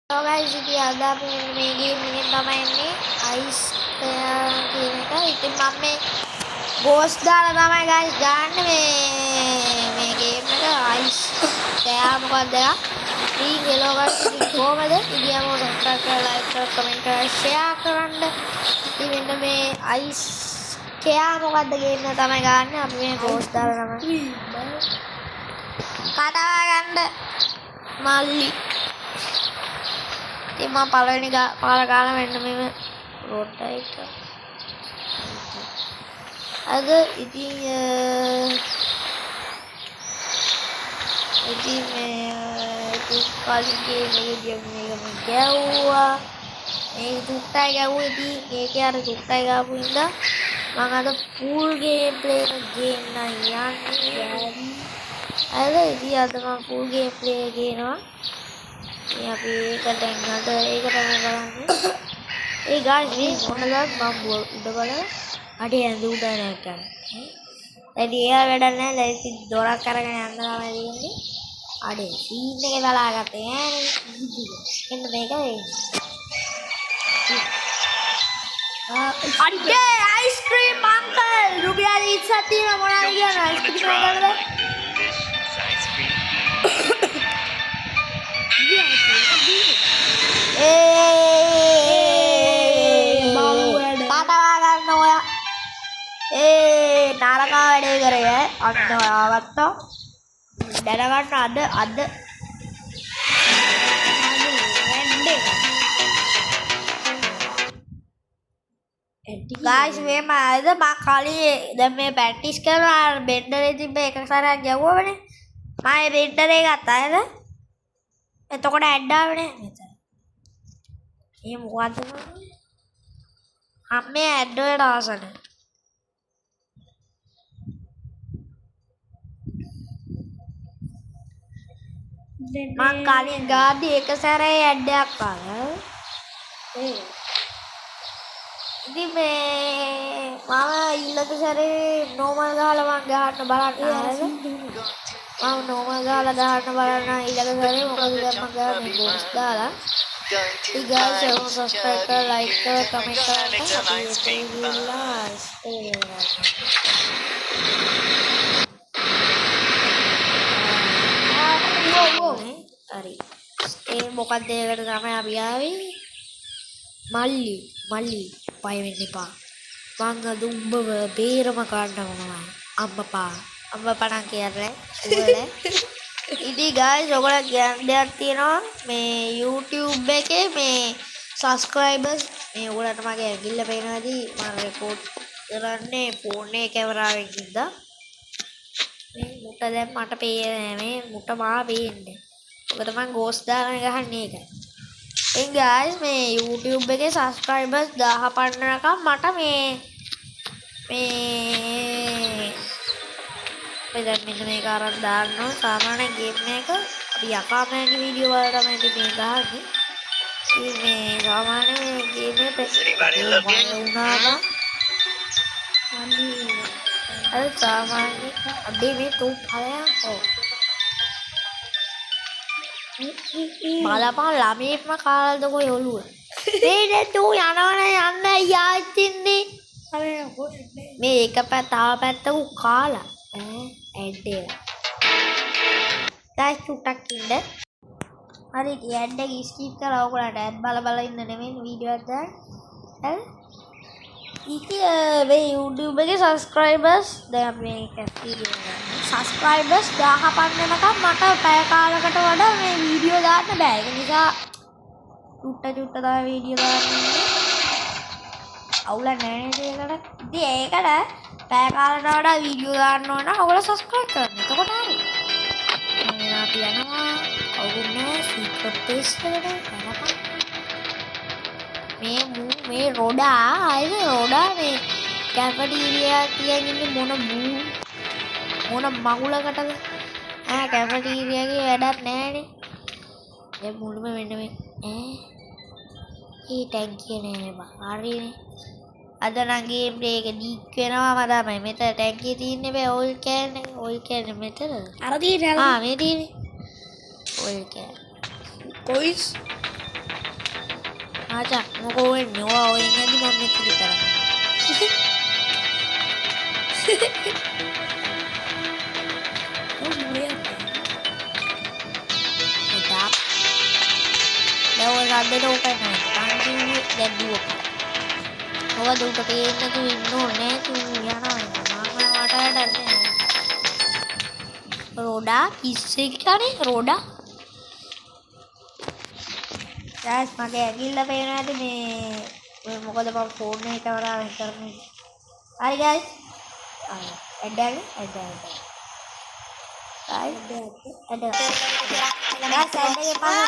So guys, ඉතින් අද අපි මේ ගේම් එකෙන් තමයි ඉන්නේ අයිස් කියන එක. ඉතින් මම මේ ගෝස් දාලා තමයි guys ගන්න මේ ගේම් එක අයිස්. එයා මොකක්ද එයා? free hello guys. ඉතින් කොහමද? ඉතින් මොකද subscribe කරලා like කරලා comment කරලා share කරන්න. ඉතින් මෙන්න මේ අයිස් එයා මොකක්ද ගේම් එක තමයි ගන්න. අපි මේ ගෝස් දාලා තමයි කතා ගන්න මල්ලි. ඉතින් මම පළවෙනි පාර ගාලා මෙන්න මේ රෝඩ් එක. අද ඉතින් කලින්ගේ මේක ගැව්වා. මේ තුට්ටයි ගැව්වා. ඉතින් ඒකේ අර තුට්ටයි ගාපු ඉඳලා මම අද full game play එක ගේම් නම් යන්නේ. අද ඉතින් අද මම full game play ගේනවා. ये अभी एक टाइम ना तो एक टाइम लगाने ये गाइस ये मोहल्ला बम उड़ वाला अड़ी अंदर उड़ाने का अड़ी ये वेडल ने लाइक दोरा करके अंदर आने दिए अड़ी सीने के वाला आते हैं इन मेगा अड़ी आइसक्रीम अंकल रुपया 30 में बना दिया ना आइसक्रीम अंकल नारका වැඩේ කරේ අන්න ආවත්තා දැනගන්න අද ගායිස් මේ මාද මම කලින් දැන් මේ ප්‍රැක්ටිස් කරනවා බෙන්ඩරේ තිබ්බ එක සැරයක් ගැව්වමනේ මම මේ බෙන්ඩරේ ගත්තා නේද එතකොට ඇඩ් ආවනේ මෙතන මේ මොකද්ද මම මේ ඇඩ් වලට ආසනේ මං කලින් ගාද්දි එක සැරේ ඇඩ් එකක් ආවා. ඉතින් මේ මම ඊළඟ සැරේ නෝමල් ගහලා මං ගහන්න බලන්න මම නෝමල් ගහලා ගහන්න බලන්න ඊළඟ සැරේ මොකද දැන් මං ගහන්නේ ගෝස් දාලා. ඉතින් guys subscribe කරලා like කරලා comment කරලා හරි ඒ මොකක්ද ඒකට තමයි අපි ආවේ මල්ලි පය වෙන්න එපා මං අද උඹව බේරම ගන්නවා අම්මපා නම් කියන්නේ උවල ඉතින් guys ඔයගොල්ලෝ කියන්න දෙයක් තියෙනවා මේ YouTube එකේ මේ subscribers මේ ඔයගොල්ලන්ට මගේ ඇඟිල්ල පේනවාදී මම රෙකෝඩ් කරන්නේ ෆෝන් එකේ කැමරාවෙන් ඉඳලා මේ මුට දැන් මට පේන්නේ මේ මුට මා පේන්නේ ඔක තමයි ගෝස් දාලා ගහන්නේ ඒක. ඉතින් guys මේ YouTube එකේ subscribers 1000 පන්නනකම් මට දැන් මෙන්න මේක අරන් දාන්න සාමාන්‍ය ගේම් එක අපි යකාමෑගේ වීඩියෝ වල තමයි ඉතින් මේ ගහන්නේ. ඉතින් මේ සාමාන්‍ය ගේම් එක වුණාම අර සාමාන්‍ය අඩේ මේ තුප් හයන්කෝ බලපන් ළමීත්ම කාලද කොයි ඔළුව මේ දැන් තෝ යනවනේ යන්න යාච්චින්නේ මේ එක තව පැත්තක කාලා ඇඩේ දැන් චුට්ටක් ඉන්න හරි ඇඩ් එක ස්කිප් කරලා ඔයගොල්ලන්ට ඇඩ් බල ඉන්න නෙමෙයි වීඩියෝ එක දාන්න ඉතින් මේ YouTube එකේ subscribers දැන් අපි මේක වීඩියෝ ගන්න subscribers 1000 පන්නනකම් මට පැය කාලකට වඩා මේ වීඩියෝ දාන්න බෑ ඒක නිසා චුට්ට තමයි වීඩියෝ දාන්නේ අවුල නැහැ නේද ඒකට ඉතින් ඒකට පැය කාලකට වඩා වීඩියෝ දාන්න ඕන නම් ඔයගොල්ලෝ subscribe කරන්න එතකොට හරි මම අපි යනවා ඔයගොල්ලෝ secret base එකට යනවා මේ රොඩා මේ කැෆටීරියා තියන් ඉන්නේ මොන මගුලකටද කැෆටීරියාගේ වැඩක් නැහැනේ දැන් මුළුම වෙන්න මේ ඒ ටැංකිය නෑ බා හරිනේ අද නම් ගේම් එක ඩීක් වෙනවාම තමයි මෙතන ටැංකිය තියෙන්නේ බෑ ඔයිල් කෑන් මෙතන අර තියෙන්නේ මේ තියෙන්නේ ඔයිල් කෑන් කොයිස් ආචා මොකෝ වෙන්නේ? ඔයා ඔය ඉන්නදී මම මෙතන විතරයි. Sedap. Đâu ra đến đâu cái này đang đi đèn đuốc. Đâu đâu cái nó cứ nổ nè cứ nhá rồi mà ra đèn này. Roda किससे क्या रे रोडा? Guys pakai gila pengen ada nih. Mau kada mau phone nih kamera करने. Hai guys. Ada. Ada. Guys ada के पास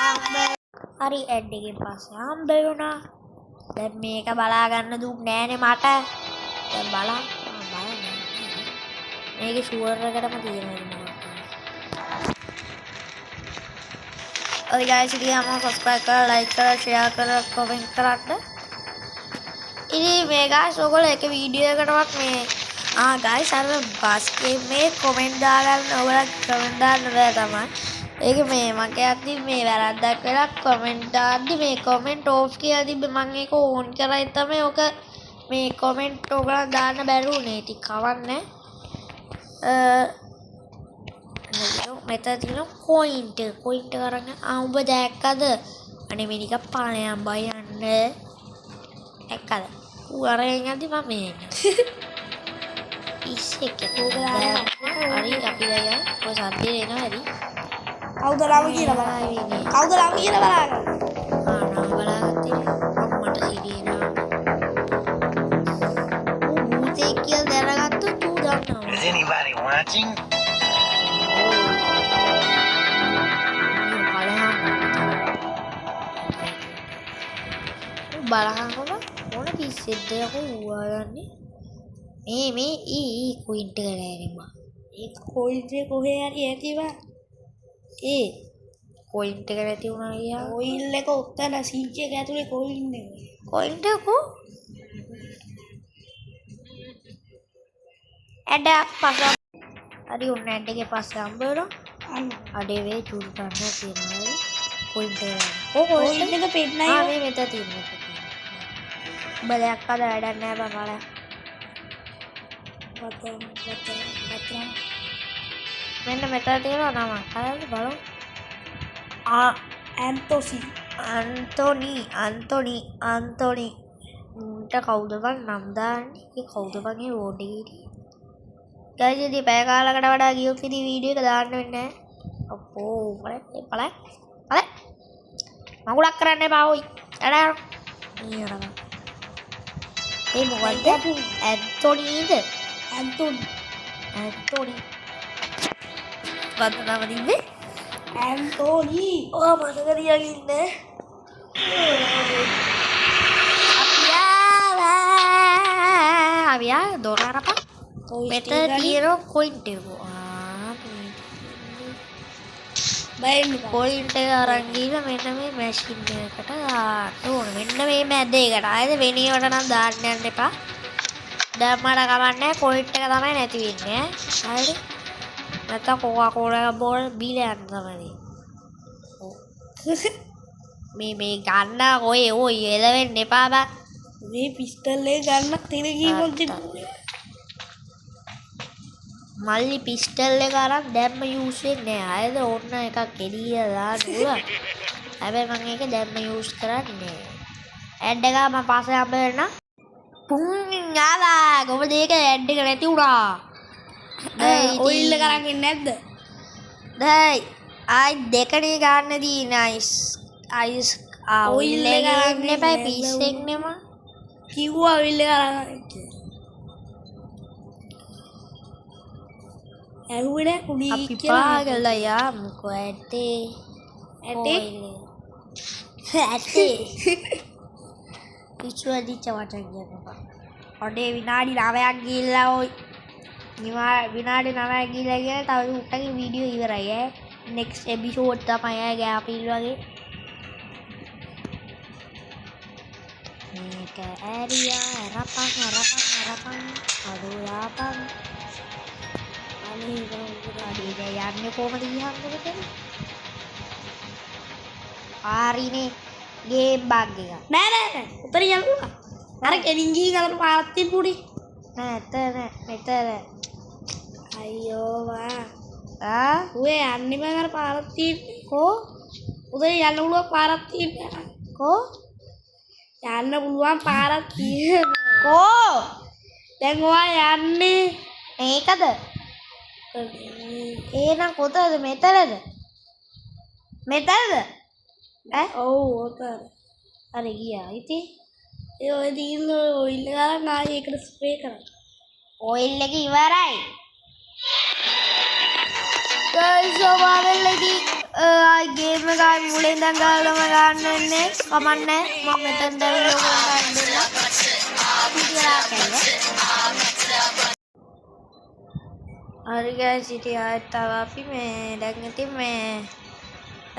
आंबे. Hari ada के पास आंबे ना. Dan මේක බලා ගන්න දුන්නේ නෑනේ මට. දැන් බලන්න. මේකේ ෂුවර් එකටම තියෙනවා. और गाइस ये हम सब्सक्राइब करा लाइक करा शेयर करा कमेंट करा इधर मेगा सोगल एक वीडियो कटवाक में गाइस अर बस के में कमेंट दागන්න ඔයාලා කමෙන්ට් දාන්න බෑ තමයි ඒක මේ මගේ අතින් මේ වැරද්දක් වෙලා කමෙන්ට් දාද්දි මේ කමෙන්ට් ඕෆ් කියලා තිබ්බ මම ඒක ඕන් කරයි තමයි ඔක මේ කමෙන්ට් ඔයාලා දාන්න බැරුනේ ඉතින් කවන්නේ මෙතන කොයින්ට කරන්න උඹ දැක්කද අනේ මේ නිකන් පාලයන් බය යන්න දැක්කද ඌ අරගෙන යද්දි මම මේ ඉස්සෙක් හරි අපි දැන් ඔය සද්දේ එනවා හරි කවුද ලාම කියලා බලන්න කවුද ලාම කියලා බලන්න නාම බලාගත්තේ අම්මට සිරිනා ඌ භූතේ කියලා දැනගත්තොත් ඌ දන්නවා Is anybody watching? බලහංකොම මොන පිස්සෙද්ද යකෝ ඌවන්නේ මේ කොයින්ට් එක නෑනේ ඒ කොයින්ට් එක කොහේ හරි ඇතිවා ඒ කොයින්ට් එක නැති වුණා ගියා කොයිල් එක උත්තර සීච් එක ඇතුලේ කොයින්ට් එක ඇඩ පස්ස හරි උන්න ඇඩ් එකේ පස්සේ හම්බ වෙනවා අඩේ වේ චූට් ගන්න තියෙනවා කොයින්ට් එක කොයින්ට් එක පෙන්නයි මේ මෙතන තියෙනවා බලයක් අද වැඩක් නෑ බංගල. වතන. මෙන්න මෙතන තියෙනවා නම. හරිද බලමු. ඇන්තොනි. උන්ට කවුද බං නම් දාන්නේ? ඒ කවුද බං ඒ වෝඩ් එකේ. ගයිස් ඉතින් පැය කාලකට වඩා ගියොත් ඉතින් වීඩියෝ එක දාන්න වෙන්නේ නෑ. අපෝ බලන්න. මගුලක් කරන්න එපා ඔයි. එඩා. ඊයරම. ඒ මොකද්ද ඇන්තොනීද ඇන්තොනි වදනම දින්නේ ඇන්තොනි ඔයා මතක තියාගෙන ඉන්නේ අපියා දොර අරපන් මෙතන තියෙන කොයින්ට් එක කොයින්ට් එක අරන් ගිහලා මෙන්න මේ මැෂින් එකකට දාන්න ඕන. මෙන්න මේ මැද එකට. ආයෙත් වෙනියට නම් දාන්න යන්න එපා. දැම්මට කමන්නේ කොයින්ට් එක තමයි නැති වෙන්නේ. හරිද? නැත්නම් කොකාකෝලා බෝල් බීලා යන්න තමයි. මේ ගන්න ඔය එලවෙන්න එපා බං. මේ පිස්ටල් එක ගන්නක් තියෙන කීපොත් මල්ලි පිස්ටල් එක අරන් දැම්ම යූස් වෙන්නේ නැහැ. ආයෙත් ඕන්න එකක් එළිය දාන්න පුළුවන්. හැබැයි මම ඒක දැම්ම යූස් කරන්නේ නැහැ. ඇඩ් එක මම පස්සේ හම්බ වෙන්න. පුන් යාලා කොහොමද ඒක ඇඩ් එක නැති වුණා. දැන් ඔයිල් එක අරන් ඉන්නේ නැද්ද? දැන් ආයි දෙකනේ ගන්න තියෙන්නේ අයිස් ඔයිල් එක අරන් එපා පිස්සෙක් නෙම. කිව්වා ඔයිල් එක අරන් ඇහුවේ කුඩි අපි පාගලා යාමුකෝ ඇටේ පිටුවදී චවට ගියනවා ඔඩේ විනාඩි 9ක් ගිහිල්ලා ඔය විනාඩි 9ක් ගිහිල්ලා කියන තව උටගේ වීඩියෝ ඉවරයි ඈ නෙක්ස්ට් එපිසෝඩ් තමයි ආ ගෑපිල් වගේ මේක ඇරියා රපන් අදෝලාපන් අනේ යන්නේ කොහමද ගියන්නේ හරිනේ ගේම් බග් එක. නෑ උතන යල්ලා අර ගෙනින් ගිහින් අතන පාරක් තිබුණේ නෑ එතන මෙතන අයියෝ වා ආ ඌේ යන්නේ මම අර පාරක් තියෙන්නේ කෝ උතන යන්න පුළුවන් පාරක් තියෙන්නේ කෝ යන්න පුළුවන් පාරක් තියෙන්නේ කෝ දැන් ඔයා යන්නේ මේකද එහෙනම් කොතනද මෙතනද මෙතනද ඈ ඔව් ඔතන අර ගියා ඉතින් ඒ ඔය දින ඔයිල් ගාලා නායි එකට ස්ප්‍රේ කරා ඔයිල් එක ඉවරයි guys ඔයාලෙල්ලදී ගේම් එක මුලින් ඉඳන් ගාලම ගන්න වෙන්නේ කමන්නේ මම මෙතෙන් දැවිලා ඔයගොල්ලන්ට දෙන්න හරි guys ඉතින් ආයෙත් තව අපි මේ දැන් ඉතින් මේ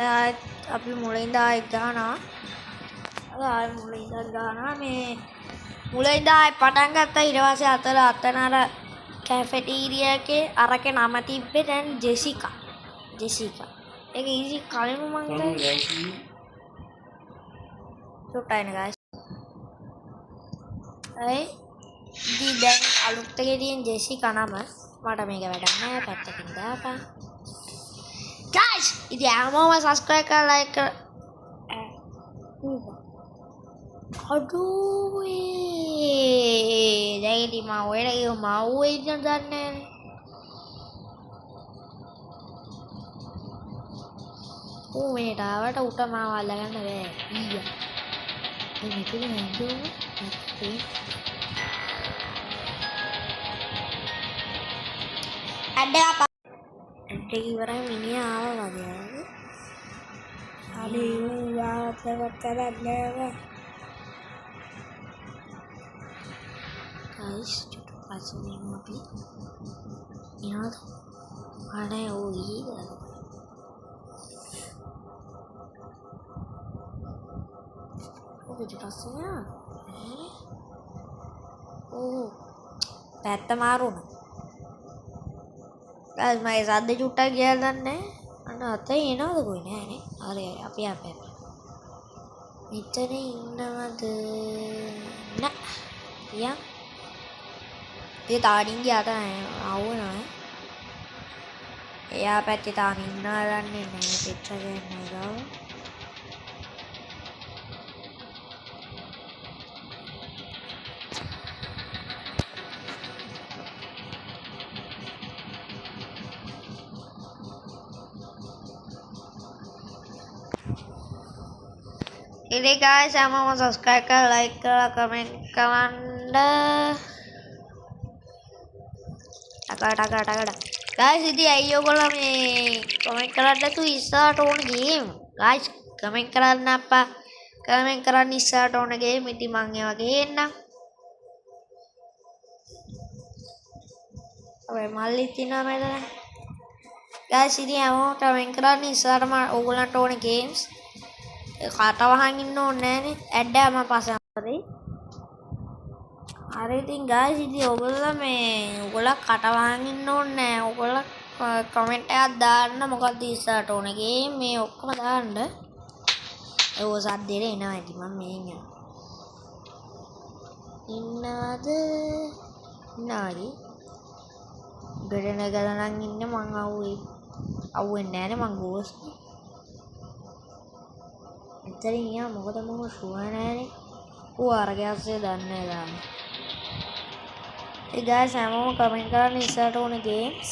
ආයෙත් අපි මුලින් ඉඳන් ආයෙත් ගන්නවා ආයෙ මුලින් ඉඳන් ගන්නවා මේ මුලින් ඉඳන් ආයෙ පටන් ගත්තා ඊට පස්සේ අතන අර කැෆෙටීරියා එකේ අරකේ නම තිබ්බේ දැන් ජෙසිකා ඒක ඊසි කලින්ම මම චොට්ටයින guys ඉතින් දැන් අලුත් එකේ තියෙන ජෙසිකා නම මට මේක වැඩක් නෑ පැත්තකින් දාපන් guys ඉතින් හැමෝම subscribe කරලා like කරලා අඩුවේ දැන් ඉතින් මම ඔයාලා කියව මම ඌේ ඉන්න දන්නේ නෑනේ ඌ මේට ආවට උට මාව අල්ලගන්න බෑ ඊයා මේ මෙතන නේද ඇඩ ඉවරයි මිනිහා ආවා වගේ අනේ ඌ වාත් කරන්නේ guys චුට්ටක් පස්සේ අපි යනවා අනේ ඌ ඊළඟ ඔකේ පස්සේ ඕ පැත්ත මාරුණා guys මගේ සද්ද චුට්ටක් ගියලා දන්නේ අන්න අතේ එනවද කොයි නෑනේ හරි අපි අපේ මෙතන ඉන්නවද නෑ යා ඒ තාඩින් ගියාට ආවුණා එයා පැත්තේ තාම ඉන්නවා දන්නේ නෑ පිටර ගන්න ගාව ini guys saya mau subscribe ke like ke komen කරන්න ටක guys ඉතින් අයියෝ ඔයගොල්ලෝ මේ කමෙන්ට් කරන්න තු ඉස්සරහට ඕන ගේම් guys කමෙන්ට් කරන්න අප්පා කමෙන්ට් කරන්න ඉස්සරහට ඕන ගේම් ඉතින් මං ඒවා ගේන්නම් ඔය මල්ලි තියනවා මෙතන guys ඉතින් හැමෝම කමෙන්ට් කරන්න ඉස්සරහට මම ඕගොල්ලන්ට ඕන ගේම්ස් කටවහන් ඉන්න ඕනේ නෑනේ ඇඩ් එක මම පස්සේ හරි ඉතින් guys ඉතින් ඔයගොල්ලෝ කටවහන් ඉන්න ඕනේ නෑ ඔයගොල්ලෝ කමෙන්ට් එකක් දාන්න මොකක්ද ඉස්සරහට ඕන ගේම් මේ ඔක්කොම දාන්න ඒක සද්දෙට එනවා ඉතින් මම මෙහෙන් යනවා ඉන්නවද නාරි ගඩන ගලනන් ඉන්නේ මං අවුෙන්නේ නෑනේ මං ගෝස් ඉතින් යා මොකද මම ෂුවර් නෑනේ ඌ අරගේ ඇස්සේ දන්නේ දාන්න ඒ guys හැමෝම කමෙන්ට් කරන්න ඉස්සරහට ඕන ගේම්ස්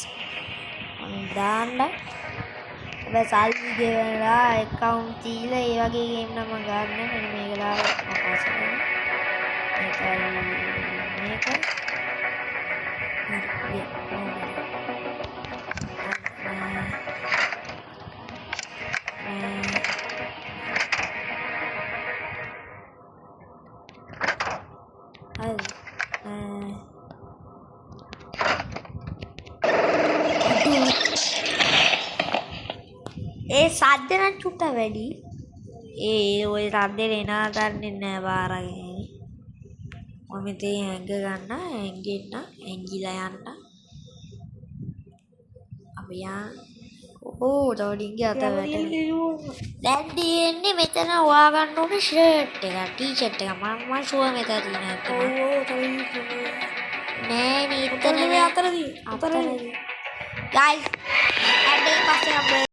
මම දාන්න හැබැයි සල්ලි ගෙවලා account දීලා ඒ වගේ ගේම් නම් මම ගන්න මෙන්න මේක දාලා මම පාස් කරනවා මේක ඒ සද්ද නම් චුට්ට වැඩි ඒ ඔය සද්දේ එනවා දන්නේ නෑ බාරගෙන මම ඉතින් ඇඟිලා යන්න අපි ඕ තවඩින්ගේ අත වැටෙනවා. තියෙන්නේ. දැන් තියෙන්නේ මෙතන හොයාගන්න ඕනේ ෂර්ට් එක, ටී-ෂර්ට් එක. මම ෂුවර් මෙතන තියෙන එක. නෑ නේ එතන මේ නෑ. අතරදී. guys, අඩේ පස්සේ